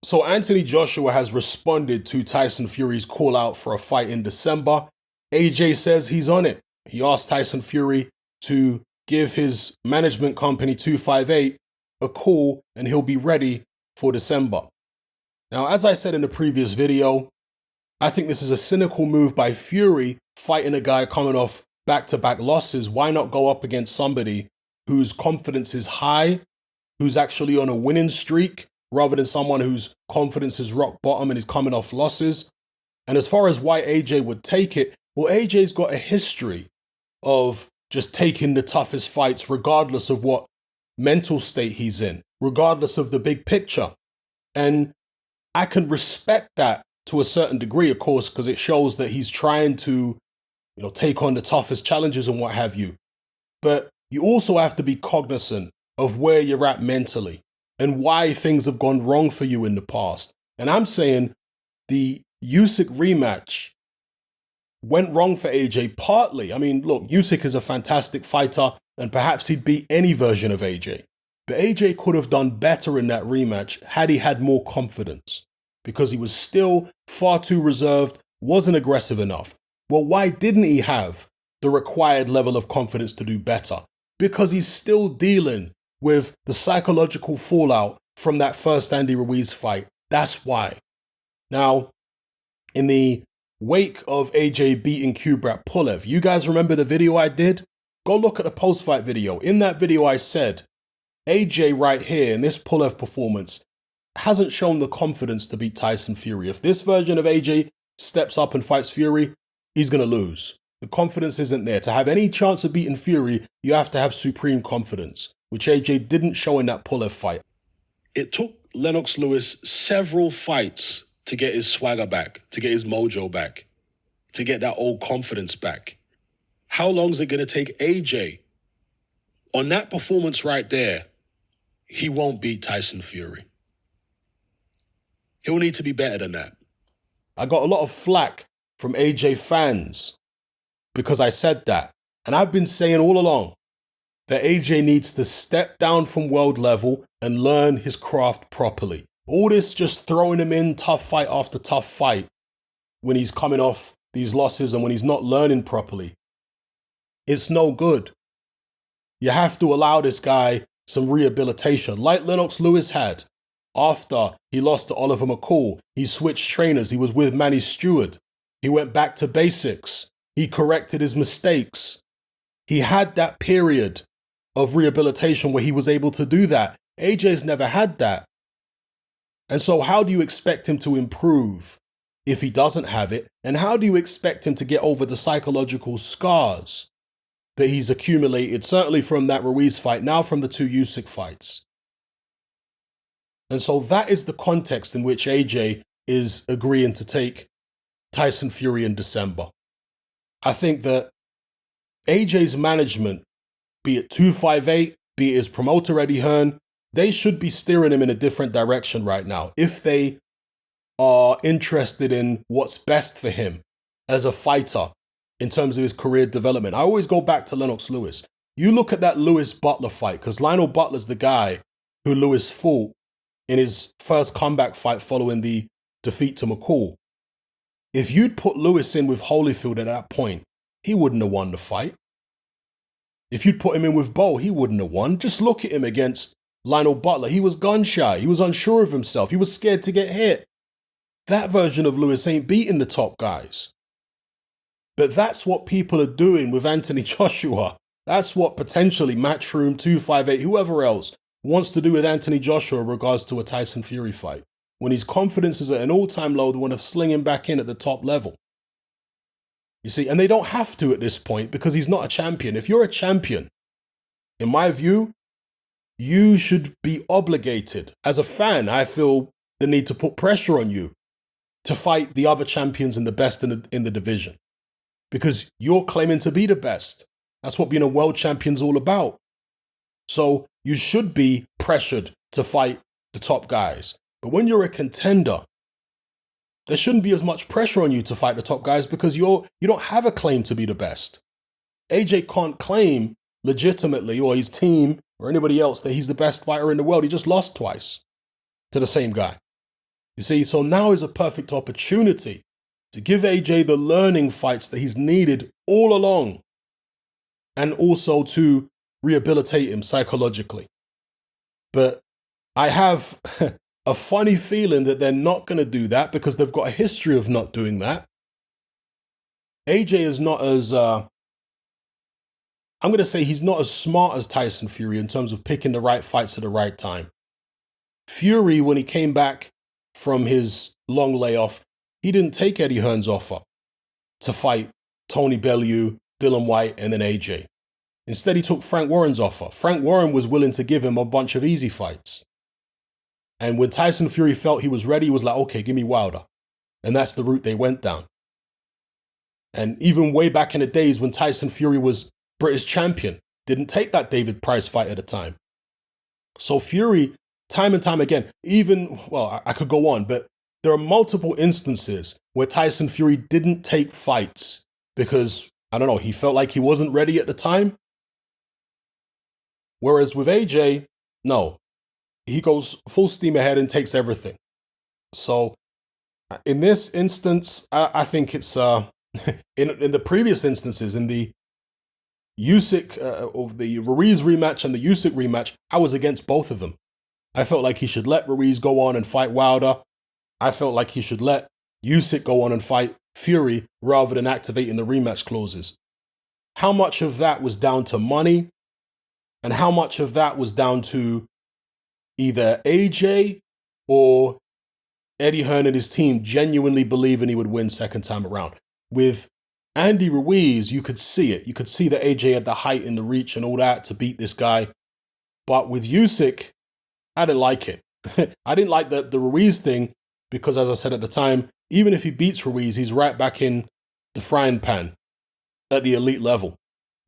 So Anthony Joshua has responded to Tyson Fury's call out for a fight in December. AJ says he's on it. He asked Tyson Fury to give his management company 258 a call and he'll be ready for December. Now, as I said in the previous video, I think this is a cynical move by Fury fighting a guy coming off back-to-back losses. Why not go up against somebody whose confidence is high, who's actually on a winning streak, rather than someone whose confidence is rock bottom and is coming off losses? And as far as why AJ would take it, well, AJ's got a history of just taking the toughest fights regardless of what mental state he's in, regardless of the big picture. And I can respect that to a certain degree, of course, because it shows that he's trying to, take on the toughest challenges and what have you. But you also have to be cognizant of where you're at mentally and why things have gone wrong for you in the past. And I'm saying the Usyk rematch went wrong for AJ partly. I mean, look, Usyk is a fantastic fighter and perhaps he'd beat any version of AJ. But AJ could have done better in that rematch had he had more confidence, because he was still far too reserved, wasn't aggressive enough. Well, why didn't he have the required level of confidence to do better? Because he's still dealing with the psychological fallout from that first Andy Ruiz fight. That's why. Now, in the wake of AJ beating Kubrat Pulev, you guys remember the video I did? Go look at the post-fight video. In that video, I said, AJ right here in this Pulev performance hasn't shown the confidence to beat Tyson Fury. If this version of AJ steps up and fights Fury, he's going to lose. The confidence isn't there. To have any chance of beating Fury, you have to have supreme confidence, which AJ didn't show in that Pulev fight. It took Lennox Lewis several fights to get his swagger back, to get his mojo back, to get that old confidence back. How long is it going to take AJ? On that performance right there, he won't beat Tyson Fury. He'll need to be better than that. I got a lot of flack from AJ fans because I said that. And I've been saying all along that AJ needs to step down from world level and learn his craft properly. All this just throwing him in tough fight after tough fight when he's coming off these losses and when he's not learning properly, it's no good. You have to allow this guy some rehabilitation, like Lennox Lewis had. After he lost to Oliver McCall, he switched trainers. He was with Manny Stewart. He went back to basics. He corrected his mistakes. He had that period of rehabilitation where he was able to do that. AJ's never had that. And so how do you expect him to improve if he doesn't have it? And how do you expect him to get over the psychological scars that he's accumulated, certainly from that Ruiz fight, now from the two Usyk fights? And so that is the context in which AJ is agreeing to take Tyson Fury in December. I think that AJ's management, be it 258, be it his promoter Eddie Hearn, they should be steering him in a different direction right now if they are interested in what's best for him as a fighter in terms of his career development. I always go back to Lennox Lewis. You look at that Lewis-Butler fight, because Lionel Butler's the guy who Lewis fought in his first comeback fight following the defeat to McCall. If you'd put Lewis in with Holyfield at that point, he wouldn't have won the fight. If you'd put him in with Bo, he wouldn't have won. Just look at him against Lionel Butler. He was gun shy. He was unsure of himself. He was scared to get hit. That version of Lewis ain't beating the top guys. But that's what people are doing with Anthony Joshua. That's what potentially Matchroom 258, whoever else, wants to do with Anthony Joshua in regards to a Tyson Fury fight. When his confidence is at an all-time low, they want to sling him back in at the top level. You see, and they don't have to at this point because he's not a champion. If you're a champion, in my view, you should be obligated. As a fan, I feel the need to put pressure on you to fight the other champions and the best in the division. Because you're claiming to be the best. That's what being a world champion's all about. So you should be pressured to fight the top guys. But when you're a contender, there shouldn't be as much pressure on you to fight the top guys because you don't have a claim to be the best. AJ can't claim legitimately, or his team or anybody else, that he's the best fighter in the world. He just lost twice to the same guy. You see, so now is a perfect opportunity to give AJ the learning fights that he's needed all along, and also to rehabilitate him psychologically. But I have a funny feeling that they're not going to do that because they've got a history of not doing that. AJ is not as, I'm going to say he's not as smart as Tyson Fury in terms of picking the right fights at the right time. Fury, when he came back from his long layoff, he didn't take Eddie Hearn's offer to fight Tony Bellew, Dillian Whyte, and then AJ. Instead, he took Frank Warren's offer. Frank Warren was willing to give him a bunch of easy fights. And when Tyson Fury felt he was ready, he was like, okay, give me Wilder. And that's the route they went down. And even way back in the days when Tyson Fury was British champion, didn't take that David Price fight at the time. So Fury, time and time again, even, well, I could go on, but there are multiple instances where Tyson Fury didn't take fights because, I don't know, he felt like he wasn't ready at the time. Whereas with AJ, no, he goes full steam ahead and takes everything. So in this instance, I think it's, in the previous instances, in the Usyk, or the Ruiz rematch and the Usyk rematch, I was against both of them. I felt like he should let Ruiz go on and fight Wilder. I felt like he should let Usyk go on and fight Fury rather than activating the rematch clauses. How much of that was down to money? And how much of that was down to either AJ or Eddie Hearn and his team genuinely believing he would win second time around? With Andy Ruiz, you could see it. You could see that AJ had the height and the reach and all that to beat this guy. But with Usyk, I didn't like it. I didn't like the Ruiz thing because, as I said at the time, even if he beats Ruiz, he's right back in the frying pan at the elite level.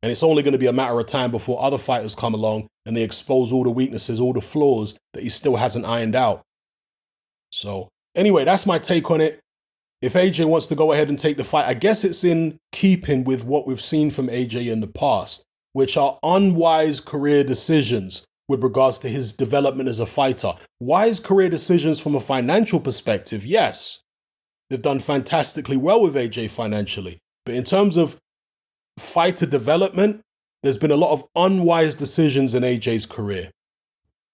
And it's only going to be a matter of time before other fighters come along and they expose all the weaknesses, all the flaws that he still hasn't ironed out. So anyway, that's my take on it. If AJ wants to go ahead and take the fight, I guess it's in keeping with what we've seen from AJ in the past, which are unwise career decisions with regards to his development as a fighter. Wise career decisions from a financial perspective, yes. They've done fantastically well with AJ financially. But in terms of fighter development, there's been a lot of unwise decisions in AJ's career.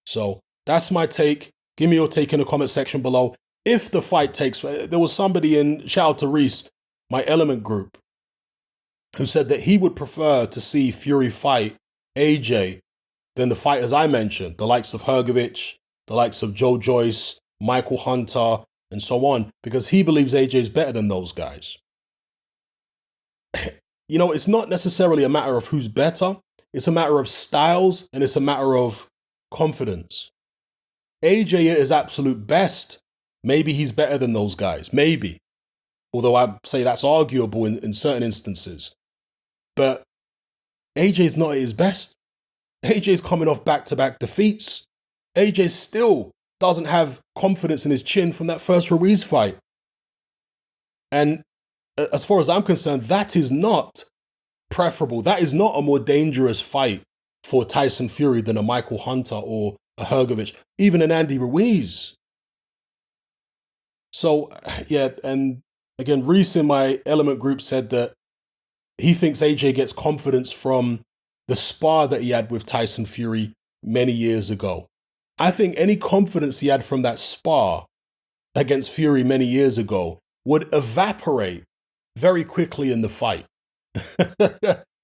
So that's my take. Give me your take in the comment section below. If the fight takes, there was somebody in, shout out to Reese, my Element group, who said that he would prefer to see Fury fight AJ than the fighters I mentioned, the likes of Hrgovic, the likes of Joe Joyce, Michael Hunter, and so on, because he believes AJ is better than those guys. You know, it's not necessarily a matter of who's better. It's a matter of styles, and it's a matter of confidence. AJ at his absolute best, maybe he's better than those guys. Maybe. Although I'd say that's arguable in certain instances. But AJ's not at his best. AJ's coming off back-to-back defeats. AJ still doesn't have confidence in his chin from that first Ruiz fight. And as far as I'm concerned, that is not preferable. That is not a more dangerous fight for Tyson Fury than a Michael Hunter or a Hrgovic, even an Andy Ruiz. So, yeah, and again, Reese in my Element group said that he thinks AJ gets confidence from the spar that he had with Tyson Fury many years ago. I think any confidence he had from that spar against Fury many years ago would evaporate very quickly in the fight.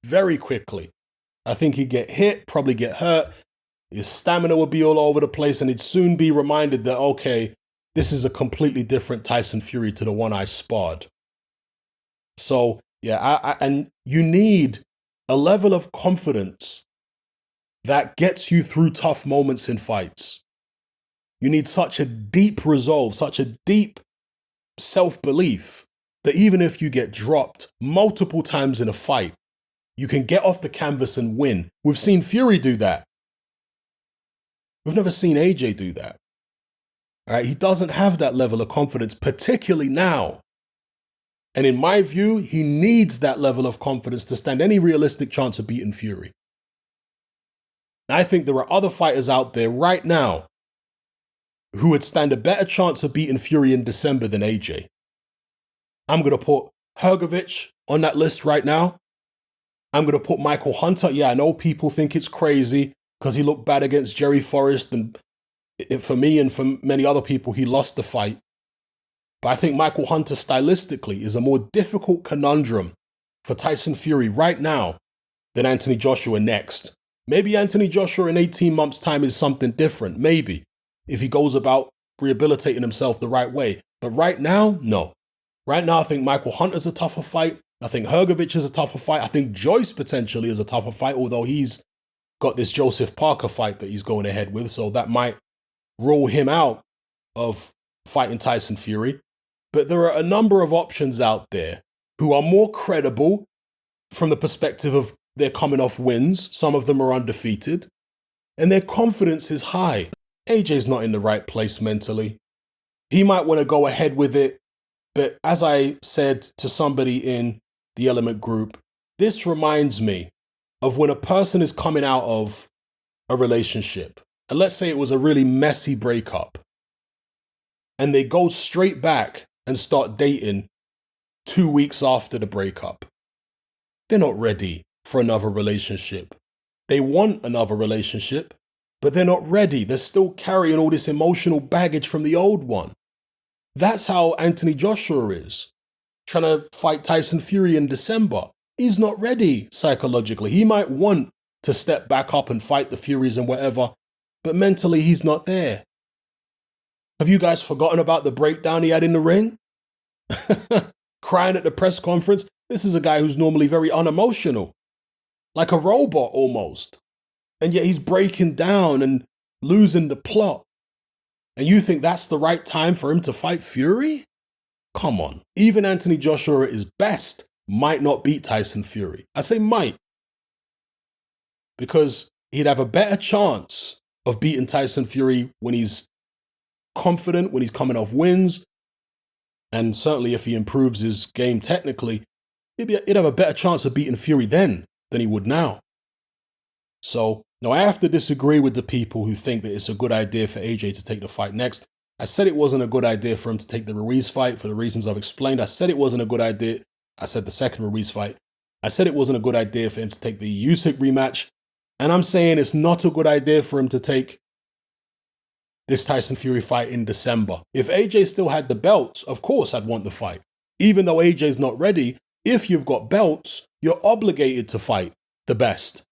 Very quickly. I think he'd get hit, probably get hurt. His stamina would be all over the place, and he'd soon be reminded that, okay, this is a completely different Tyson Fury to the one I sparred. So, yeah, and you need a level of confidence that gets you through tough moments in fights. You need such a deep resolve, such a deep self-belief that even if you get dropped multiple times in a fight, you can get off the canvas and win. We've seen Fury do that. We've never seen AJ do that. All right, he doesn't have that level of confidence, particularly now. And in my view, he needs that level of confidence to stand any realistic chance of beating Fury. I think there are other fighters out there right now who would stand a better chance of beating Fury in December than AJ. I'm going to put Hrgovic on that list right now. I'm going to put Michael Hunter. Yeah, I know people think it's crazy because he looked bad against Jerry Forrest. And for me and for many other people, he lost the fight. But I think Michael Hunter stylistically is a more difficult conundrum for Tyson Fury right now than Anthony Joshua next. Maybe Anthony Joshua in 18 months' time is something different. Maybe. If he goes about rehabilitating himself the right way. But right now, no. Right now, I think Michael Hunter's a tougher fight. I think Hrgovic is a tougher fight. I think Joyce potentially is a tougher fight, although he's got this Joseph Parker fight that he's going ahead with. So that might rule him out of fighting Tyson Fury. But there are a number of options out there who are more credible from the perspective of they're coming off wins. Some of them are undefeated. And their confidence is high. AJ's not in the right place mentally. He might want to go ahead with it. But as I said to somebody in the Element group, this reminds me of when a person is coming out of a relationship. And let's say it was a really messy breakup. And they go straight back and start dating 2 weeks after the breakup. They're not ready for another relationship. They want another relationship, but they're not ready. They're still carrying all this emotional baggage from the old one. That's how Anthony Joshua is, trying to fight Tyson Fury in December. He's not ready psychologically. He might want to step back up and fight the Furies and whatever, but mentally he's not there. Have you guys forgotten about the breakdown he had in the ring? Crying at the press conference? This is a guy who's normally very unemotional, like a robot almost. And yet he's breaking down and losing the plot. And you think that's the right time for him to fight Fury? Come on. Even Anthony Joshua at his best might not beat Tyson Fury. I say might. Because he'd have a better chance of beating Tyson Fury when he's confident, when he's coming off wins. And certainly if he improves his game technically, he'd have a better chance of beating Fury then than he would now. So, now I have to disagree with the people who think that it's a good idea for AJ to take the fight next. I said it wasn't a good idea for him to take the Ruiz fight for the reasons I've explained. I said it wasn't a good idea. I said the second Ruiz fight. I said it wasn't a good idea for him to take the Usyk rematch. And I'm saying it's not a good idea for him to take this Tyson Fury fight in December. If AJ still had the belts, of course I'd want the fight. Even though AJ's not ready, if you've got belts, you're obligated to fight the best.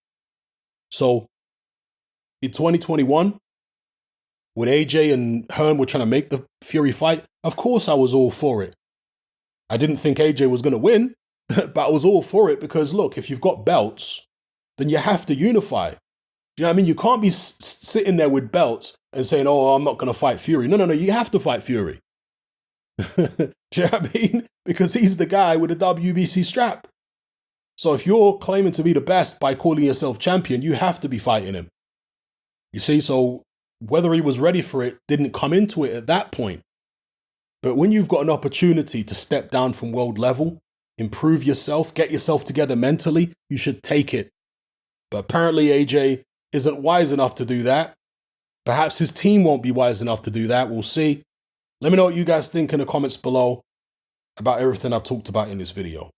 So, in 2021, when AJ and Hearn were trying to make the Fury fight, of course I was all for it. I didn't think AJ was going to win, but I was all for it because, look, if you've got belts, then you have to unify. Do you know what I mean? You can't be sitting there with belts and saying, oh, I'm not going to fight Fury. No, you have to fight Fury. Do you know what I mean? Because he's the guy with a WBC strap. So if you're claiming to be the best by calling yourself champion, you have to be fighting him. You see, so whether he was ready for it didn't come into it at that point. But when you've got an opportunity to step down from world level, improve yourself, get yourself together mentally, you should take it. But apparently AJ isn't wise enough to do that. Perhaps his team won't be wise enough to do that. We'll see. Let me know what you guys think in the comments below about everything I've talked about in this video.